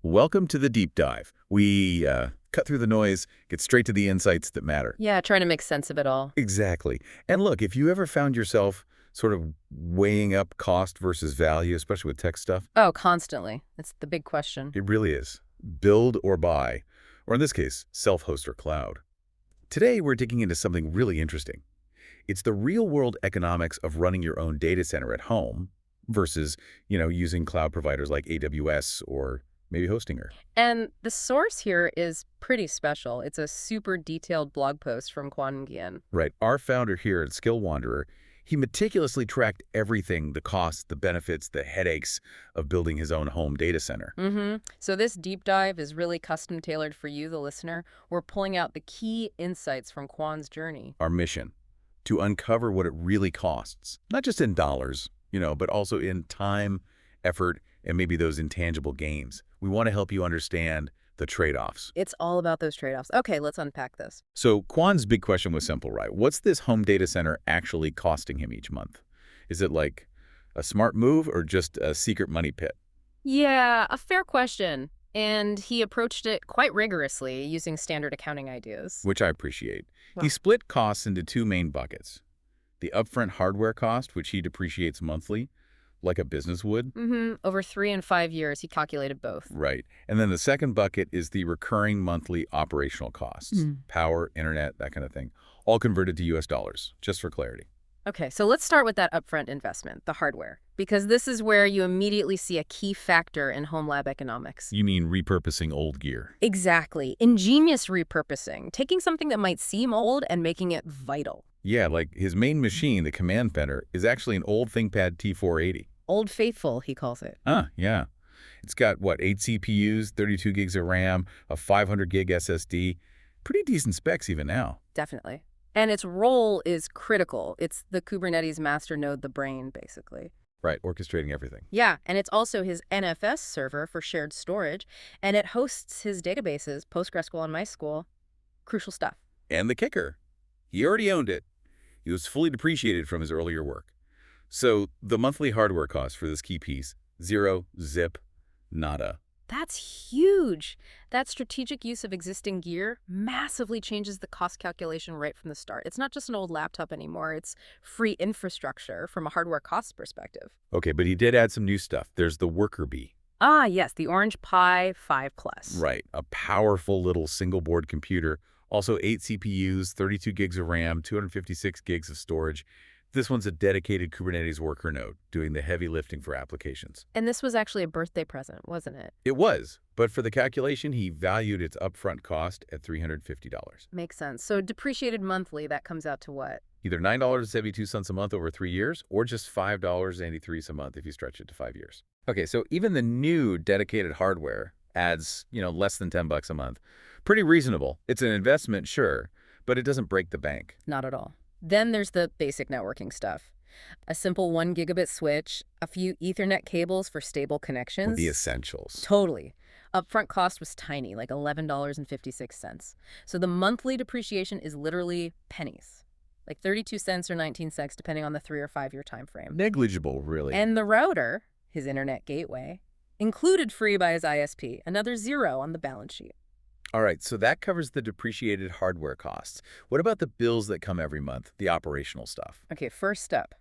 Welcome to the deep dive. We cut through the noise, get straight to the insights that matter. Yeah, trying to make sense of it all. Exactly. And look, if you ever found yourself sort of weighing up cost versus value, especially with tech stuff, Oh, constantly. That's the big question. it really is. Build or buy, or in this case, self-host or cloud. Today, we're digging into something really interesting. It's the real-world economics of running your own data center at home versus, using cloud providers like AWS or maybe hosting her. And the source here is pretty special. It's a super detailed blog post from Quan Nguyen. Right. Our founder here at Skill Wanderer, he meticulously tracked everything, the costs, the benefits, the headaches of building his own home data center. So this deep dive is really custom tailored for you, the listener. We're pulling out the key insights from Quan's journey. Our mission, to uncover what it really costs, not just in dollars, but also in time, effort, and maybe those intangible gains. We want to help you understand the trade-offs. It's all about those trade-offs. Okay, let's unpack this. So Quan's big question was simple, right? What's this home data center actually costing him each month? Is it like a smart move or just a secret money pit? Yeah, a fair question. And he approached it quite rigorously using standard accounting ideas. Which I appreciate. Wow. He split costs into two main buckets. The upfront hardware cost, which he depreciates monthly, like a business would. Over 3 and 5 years, he calculated both. Right. And then the second bucket is the recurring monthly operational costs. Power, internet, that kind of thing. All converted to US dollars, just for clarity. Okay, so let's start with that upfront investment, the hardware, because this is where you immediately see a key factor in home lab economics. You mean repurposing old gear? Exactly. Ingenious repurposing, taking something that might seem old and making it vital. Yeah, like his main machine, the command center, is actually an old ThinkPad T480. Old Faithful, he calls it. Yeah. It's got, 8 CPUs, 32 gigs of RAM, a 500 gig SSD. Pretty decent specs even now. Definitely. And its role is critical. It's the Kubernetes master node, the brain, basically. Right, orchestrating everything. Yeah, and it's also his NFS server for shared storage, and it hosts his databases, PostgreSQL and MySQL. Crucial stuff. And the kicker, he already owned it. He was fully depreciated from his earlier work. So the monthly hardware cost for this key piece, zero, zip, nada. That's huge. That strategic use of existing gear massively changes the cost calculation right from the start. It's not just an old laptop anymore. It's free infrastructure from a hardware cost perspective. Okay, but he did add some new stuff. There's the Worker Bee. Ah, yes, the Orange Pi 5 Plus. Right, a powerful little single-board computer. Also 8 CPUs, 32 gigs of RAM, 256 gigs of storage. This one's a dedicated Kubernetes worker node, doing the heavy lifting for applications. And this was actually a birthday present, wasn't it? It was, but for the calculation, he valued its upfront cost at $350. Makes sense. So depreciated monthly, that comes out to what? Either $9.72 a month over 3 years, or just $5.83 a month if you stretch it to 5 years. Okay, so even the new dedicated hardware adds, less than $10 a month. Pretty reasonable. It's an investment, sure, but it doesn't break the bank. Not at all. Then there's the basic networking stuff. A simple 1 gigabit switch, a few Ethernet cables for stable connections. The essentials. Totally. Upfront cost was tiny, like $11.56. So the monthly depreciation is literally pennies, like 32 cents or 19 cents, depending on the 3 or 5 year time frame. Negligible, really. And the router, his internet gateway, included free by his ISP, another zero on the balance sheet. All right, so that covers the depreciated hardware costs. What about the bills that come every month, the operational stuff? Okay, first up,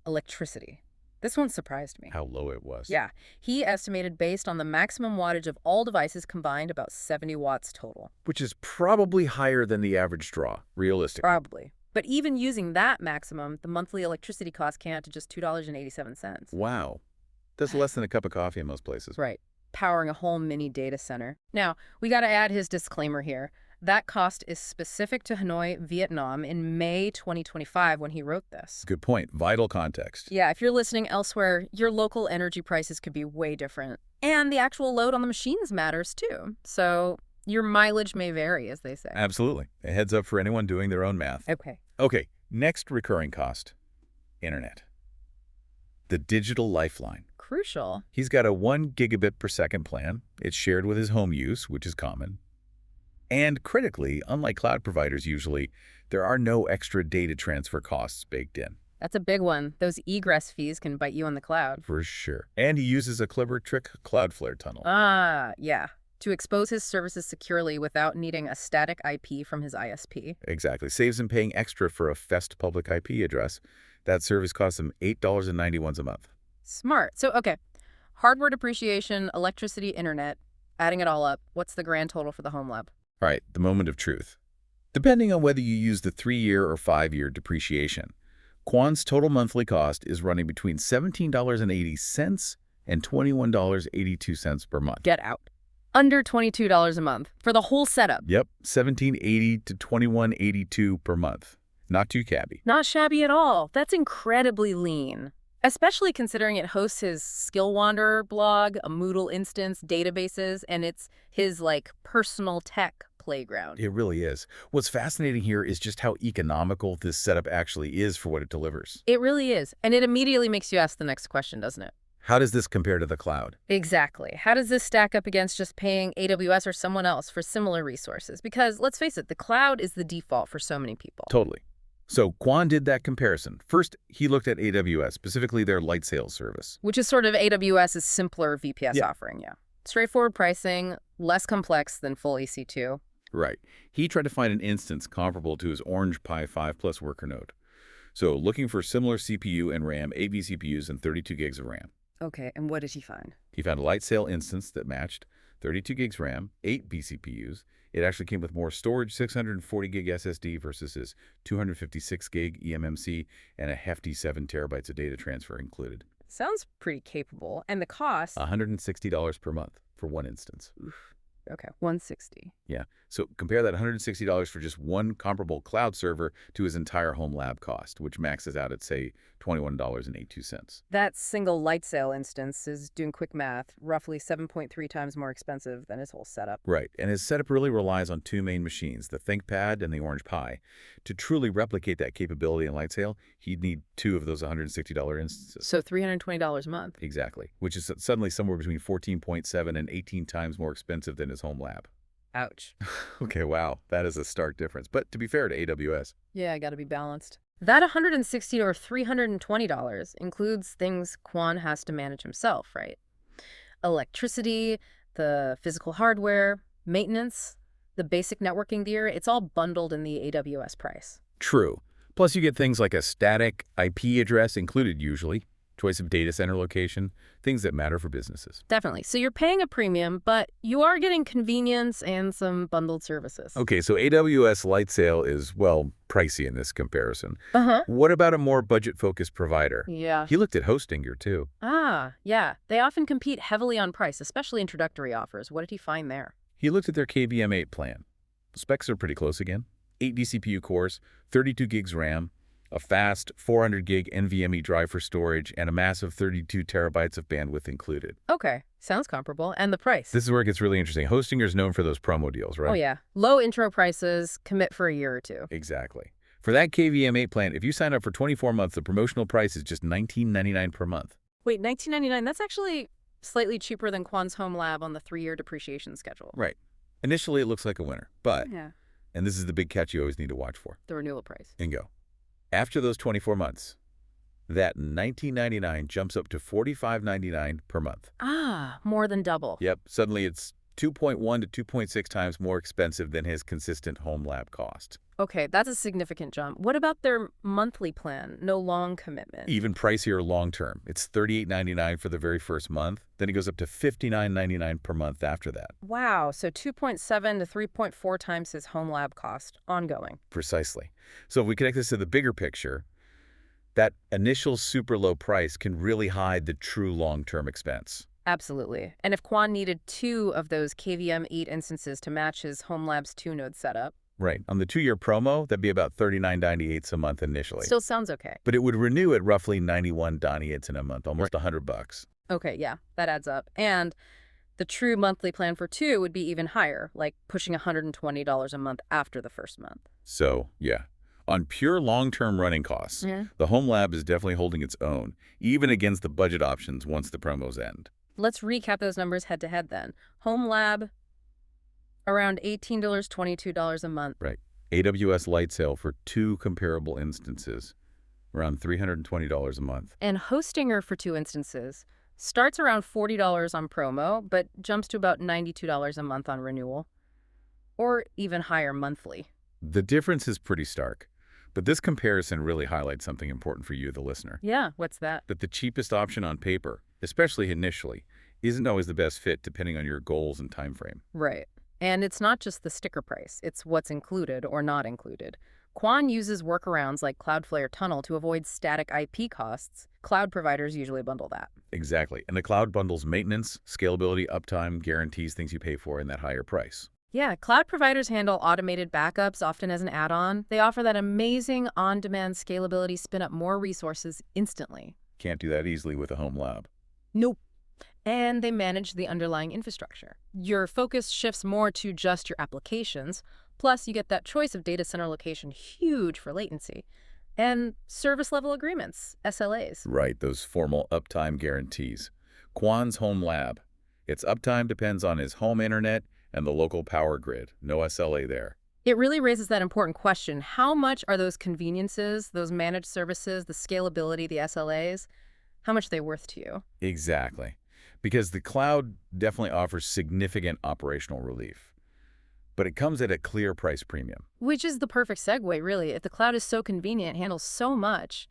electricity. This one surprised me. How low it was. Yeah, he estimated based on the maximum wattage of all devices combined about 70 watts total. Which is probably higher than the average draw, realistically. Probably. But even using that maximum, the monthly electricity cost came out to just $2.87. Wow. That's less than a cup of coffee in most places. Right. Powering a whole mini data center. Now, we got to add his disclaimer here. That cost is specific to Hanoi, Vietnam in May 2025 when he wrote this. Good point. Vital context. Yeah, if you're listening elsewhere, your local energy prices could be way different. And the actual load on the machines matters too. So your mileage may vary, as they say. Absolutely. A heads up for anyone doing their own math. Okay, next recurring cost, internet. The digital lifeline. Crucial. He's got a 1 gigabit per second plan. It's shared with his home use, which is common. And critically, unlike cloud providers usually, there are no extra data transfer costs baked in. That's a big one. Those egress fees can bite you in the cloud. For sure. And he uses a clever trick, Cloudflare tunnel. Ah, yeah. To expose his services securely without needing a static IP from his ISP. Exactly. Saves him paying extra for a fest public IP address. That service costs him $8.91 a month. Smart. So, okay. Hardware depreciation, electricity, internet. Adding it all up, what's the grand total for the home lab? All right, the moment of truth. Depending on whether you use the 3-year or 5-year depreciation, Quan's total monthly cost is running between $17.80 and $21.82 per month. Get out. Under $22 a month for the whole setup. Yep, $17.80 to $21.82 per month. Not too shabby. Not shabby at all. That's incredibly lean. Especially considering it hosts his Skill Wanderer blog, a Moodle instance, databases, and it's his, personal tech playground. It really is. What's fascinating here is just how economical this setup actually is for what it delivers. It really is. And it immediately makes you ask the next question, doesn't it? How does this compare to the cloud? Exactly. How does this stack up against just paying AWS or someone else for similar resources? Because, let's face it, the cloud is the default for so many people. Totally. So Quan did that comparison. First, he looked at AWS, specifically their light sales service. Which is sort of AWS's simpler VPS Yeah. offering, yeah. Straightforward pricing, less complex than full EC2. Right. He tried to find an instance comparable to his Orange Pi 5 Plus worker node. So looking for similar CPU and RAM, 8 vCPUs, and 32 gigs of RAM. Okay, and what did he find? He found a light sale instance that matched 32 gigs RAM, 8 vCPUs. It actually came with more storage, 640 gig SSD versus his 256 gig eMMC, and a hefty 7 terabytes of data transfer included. Sounds pretty capable. And the cost? $160 per month for one instance. Oof. Okay, 160. Yeah. So compare that $160 for just one comparable cloud server to his entire home lab cost, which maxes out at, say, $21.82. That single light sale instance is, doing quick math, roughly 7.3 times more expensive than his whole setup. Right. And his setup really relies on two main machines, the ThinkPad and the Orange Pi. To truly replicate that capability in light sale, he'd need two of those $160 instances. So $320 a month. Exactly. Which is suddenly somewhere between 14.7 and 18 times more expensive than his home lab. Ouch. Okay, wow. That is a stark difference. But to be fair to AWS, Yeah, I gotta be balanced. That $160 or $320 includes things Quan has to manage himself, right? Electricity, the physical hardware, maintenance, the basic networking gear, it's all bundled in the AWS price. true. Plus you get things like a static IP address included usually, choice of data center location, things that matter for businesses. Definitely. So you're paying a premium, but you are getting convenience and some bundled services. Okay, so AWS light sale is, well, pricey in this comparison. Uh-huh. What about a more budget-focused provider? Yeah. He looked at Hostinger, too. Ah, yeah. They often compete heavily on price, especially introductory offers. What did he find there? He looked at their KVM8 plan. Specs are pretty close again. 8 vCPU cores, 32 gigs RAM, a fast 400 gig NVMe drive for storage, and a massive 32 terabytes of bandwidth included. Okay. Sounds comparable. And the price? This is where it gets really interesting. Hostinger's known for those promo deals, right? Oh, yeah. Low intro prices, commit for a year or two. Exactly. For that KVM8 plan, if you sign up for 24 months, the promotional price is just $19.99 per month. Wait, $19.99? That's actually slightly cheaper than Quan's home lab on the 3-year depreciation schedule. Right. Initially, it looks like a winner, but, Yeah. and this is the big catch you always need to watch for, The renewal price. Ingo. After those 24 months, that $19.99 jumps up to $45.99 per month. Ah, more than double. Yep, suddenly it's 2.1 to 2.6 times more expensive than his consistent home lab cost. Okay, that's a significant jump. What about their monthly plan? No long commitment. Even pricier long term. It's $38.99 for the very first month. Then it goes up to $59.99 per month after that. Wow, so 2.7 to 3.4 times his home lab cost, ongoing. Precisely. So if we connect this to the bigger picture, that initial super low price can really hide the true long-term expense. Absolutely. And if Quan needed 2 of those KVM8 instances to match his home lab's 2-node setup, Right. On the 2-year promo, that'd be about $39.98 a month initially. still sounds okay. But it would renew at roughly $91.98 in a month, almost $100. Okay, yeah, that adds up. And the true monthly plan for 2 would be even higher, like pushing $120 a month after the first month. So, yeah. On pure long-term running costs, the home lab is definitely holding its own, even against the budget options once the promos end. Let's recap those numbers head to head then. Home lab, around $18, $22 a month. Right. AWS light sale for 2 comparable instances, Around $320 a month. And Hostinger, for two instances, starts around $40 on promo, but jumps to about $92 a month on renewal, or even higher monthly. The difference is pretty stark. But this comparison really highlights something important for you, the listener. Yeah, what's that? That the cheapest option on paper, especially initially, isn't always the best fit depending on your goals and time frame. Right. And it's not just the sticker price, it's what's included or not included. Quan uses workarounds like Cloudflare Tunnel to avoid static IP costs. Cloud providers usually bundle that. Exactly. And the cloud bundles maintenance, scalability, uptime, guarantees, things you pay for in that higher price. Yeah, cloud providers handle automated backups, often as an add-on. They offer that amazing on-demand scalability, spin up more resources instantly. Can't do that easily with a home lab. Nope. And they manage the underlying infrastructure. Your focus shifts more to just your applications, plus you get that choice of data center location, huge for latency, and service level agreements, SLAs. Right, those formal uptime guarantees. Quan's home lab. Its uptime depends on his home internet and the local power grid. No SLA there. It really raises that important question. How much are those conveniences, those managed services, the scalability, the SLAs, how much are they worth to you? Exactly. Because the cloud definitely offers significant operational relief. But it comes at a clear price premium. Which is the perfect segue, really. If the cloud is so convenient, handles so much,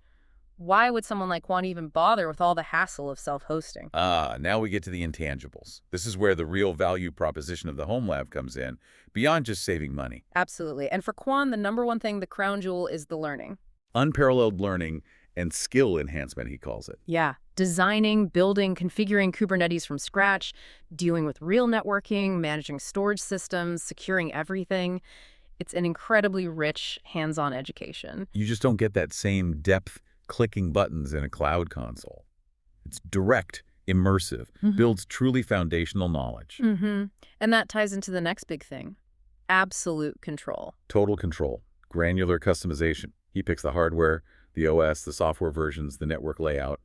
why would someone like Quan even bother with all the hassle of self-hosting? Now we get to the intangibles. This is where the real value proposition of the home lab comes in, beyond just saving money. Absolutely. And for Quan, the number one thing, the crown jewel, is the learning. Unparalleled learning and skill enhancement, he calls it. Yeah. Designing, building, configuring Kubernetes from scratch, dealing with real networking, managing storage systems, securing everything. It's an incredibly rich, hands-on education. You just don't get that same depth clicking buttons in a cloud console. It's direct, immersive, builds truly foundational knowledge. And that ties into the next big thing, absolute control. Total control, granular customization. He picks the hardware, the OS, the software versions, the network layout.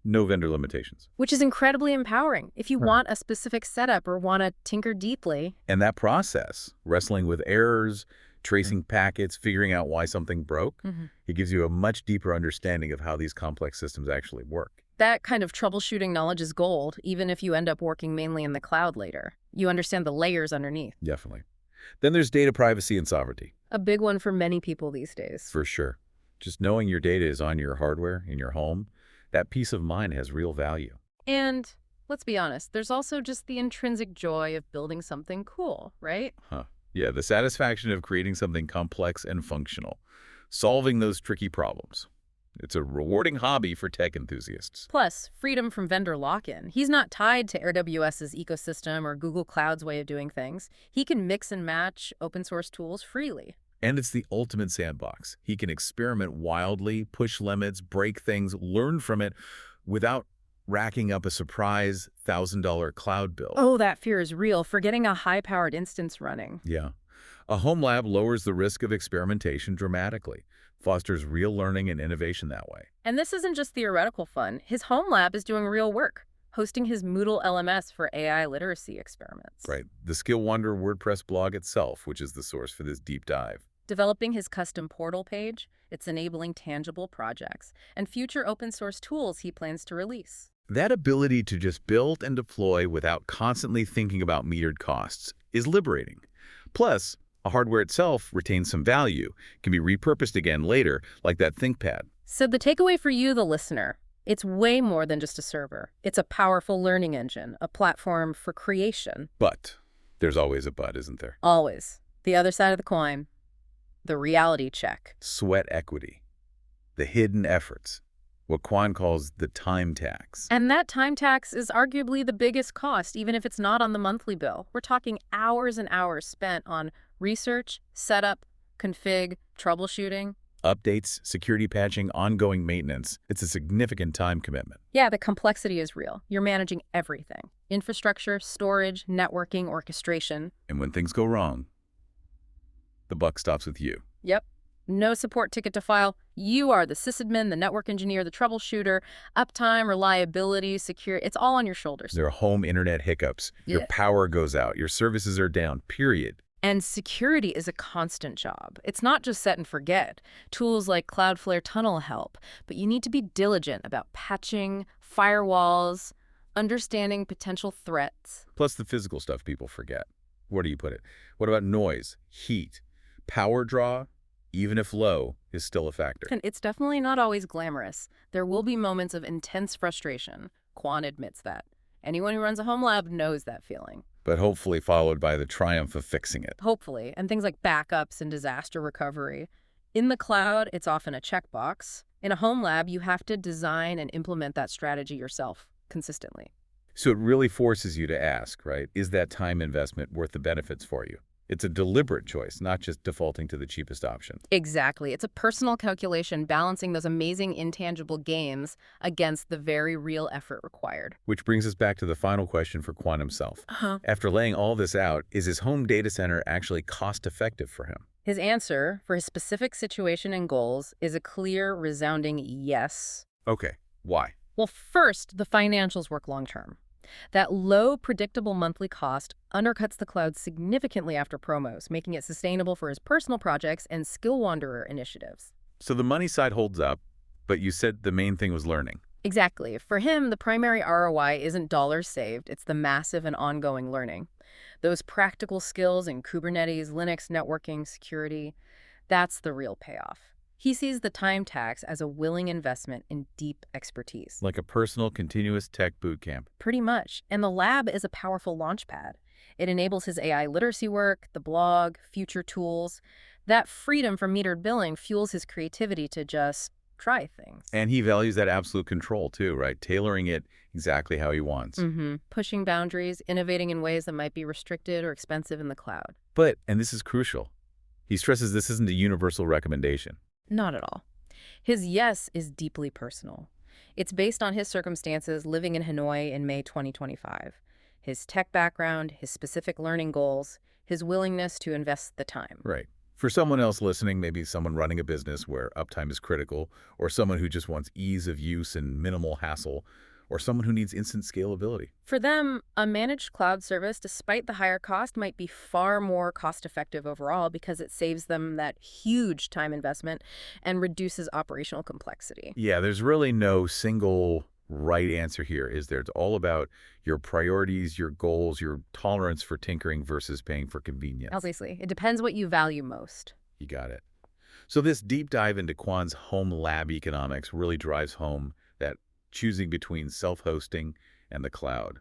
No vendor limitations. Which is incredibly empowering if you want a specific setup or want to tinker deeply. And that process, wrestling with errors, tracing packets, figuring out why something broke, it gives you a much deeper understanding of how these complex systems actually work. That kind of troubleshooting knowledge is gold, even if you end up working mainly in the cloud later. You understand the layers underneath. Definitely. Then there's data privacy and sovereignty. A big one for many people these days. For sure. Just knowing your data is on your hardware, in your home, that peace of mind has real value. And let's be honest, there's also just the intrinsic joy of building something cool, right? Yeah, the satisfaction of creating something complex and functional, solving those tricky problems. It's a rewarding hobby for tech enthusiasts. Plus, freedom from vendor lock-in. He's not tied to AWS's ecosystem or Google Cloud's way of doing things. He can mix and match open source tools freely. And it's the ultimate sandbox. He can experiment wildly, push limits, break things, learn from it without racking up a surprise $1,000 cloud bill. Oh, that fear is real. Forgetting a high-powered instance running. Yeah. A home lab lowers the risk of experimentation dramatically, fosters real learning and innovation that way. And this isn't just theoretical fun. His home lab is doing real work, hosting his Moodle LMS for AI literacy experiments. Right. The Skill Wonder WordPress blog itself, which is the source for this deep dive. Developing his custom portal page, it's enabling tangible projects and future open source tools he plans to release. That ability to just build and deploy without constantly thinking about metered costs is liberating. Plus, the hardware itself retains some value, can be repurposed again later, like that ThinkPad. So the takeaway for you, the listener, it's way more than just a server. It's a powerful learning engine, a platform for creation. But there's always a but, isn't there? Always. The other side of the coin, the reality check. Sweat equity, the hidden efforts, what Quan calls the time tax. And that time tax is arguably the biggest cost, even if it's not on the monthly bill. We're talking hours and hours spent on research, setup, config, troubleshooting. Updates, security patching, ongoing maintenance. It's a significant time commitment. Yeah, the complexity is real. You're managing everything. Infrastructure, storage, networking, orchestration. And when things go wrong, the buck stops with you. Yep. No support ticket to file. You are the sysadmin, the network engineer, the troubleshooter, uptime, reliability, security. It's all on your shoulders. There are home internet hiccups. Your power goes out. Your services are down, period. And security is a constant job. It's not just set and forget. Tools like Cloudflare Tunnel help, but you need to be diligent about patching, firewalls, understanding potential threats. Plus the physical stuff people forget. Where do you put it? What about noise, heat, power draw? Even if low, is still a factor. And it's definitely not always glamorous. There will be moments of intense frustration. Quan admits that. Anyone who runs a home lab knows that feeling. But hopefully followed by the triumph of fixing it. Hopefully, and things like backups and disaster recovery. In the cloud, it's often a checkbox. In a home lab, you have to design and implement that strategy yourself consistently. So it really forces you to ask, right? Is that time investment worth the benefits for you? It's a deliberate choice, not just defaulting to the cheapest option. Exactly. It's a personal calculation balancing those amazing intangible gains against the very real effort required. Which brings us back to the final question for Quan himself. Uh-huh. After laying all this out, is his home data center actually cost-effective for him? His answer, for his specific situation and goals, is a clear, resounding yes. Okay, why? Well, first, the financials work long-term. That low, predictable monthly cost undercuts the cloud significantly after promos, making it sustainable for his personal projects and skill wanderer initiatives. So the money side holds up, but you said the main thing was learning. Exactly. For him, the primary ROI isn't dollars saved, it's the massive and ongoing learning. Those practical skills in Kubernetes, Linux, networking, security, that's the real payoff. He sees the time tax as a willing investment in deep expertise. Like a personal, continuous tech boot camp. Pretty much. And the lab is a powerful launchpad. It enables his AI literacy work, the blog, future tools. That freedom from metered billing fuels his creativity to just try things. And he values that absolute control too, right? Tailoring it exactly how he wants. Pushing boundaries, innovating in ways that might be restricted or expensive in the cloud. But, and this is crucial, he stresses this isn't a universal recommendation. Not at all. His yes is deeply personal. It's based on his circumstances living in Hanoi in May 2025. His tech background, his specific learning goals, his willingness to invest the time. Right. For someone else listening, maybe someone running a business where uptime is critical, or someone who just wants ease of use and minimal hassle, or someone who needs instant scalability. For them, a managed cloud service, despite the higher cost, might be far more cost-effective overall because it saves them that huge time investment and reduces operational complexity. Yeah, there's really no single right answer here, is there? It's all about your priorities, your goals, your tolerance for tinkering versus paying for convenience. Obviously, it depends what you value most. You got it. So this deep dive into Quan's home lab economics really drives home that choosing between self-hosting and the cloud.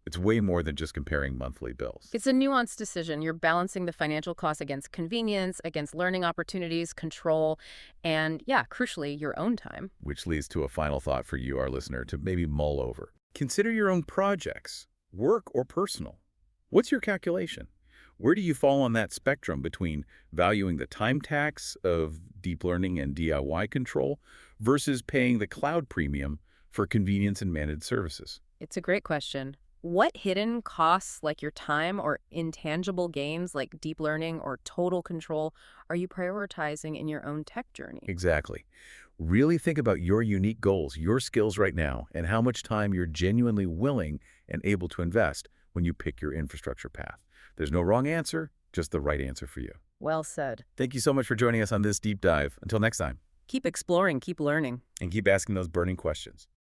It's way more than just comparing monthly bills. It's a nuanced decision. You're balancing the financial costs against convenience, against learning opportunities, control, and, yeah, crucially, your own time. Which leads to a final thought for you, our listener, to maybe mull over. Consider your own projects, work or personal. What's your calculation? Where do you fall on that spectrum between valuing the time tax of deep learning and DIY control versus paying the cloud premium for convenience and managed services? It's a great question. What hidden costs like your time or intangible gains like deep learning or total control are you prioritizing in your own tech journey? Exactly. Really think about your unique goals, your skills right now, and how much time you're genuinely willing and able to invest when you pick your infrastructure path. There's no wrong answer, just the right answer for you. Well said. Thank you so much for joining us on this deep dive. Until next time. Keep exploring, keep learning. And keep asking those burning questions.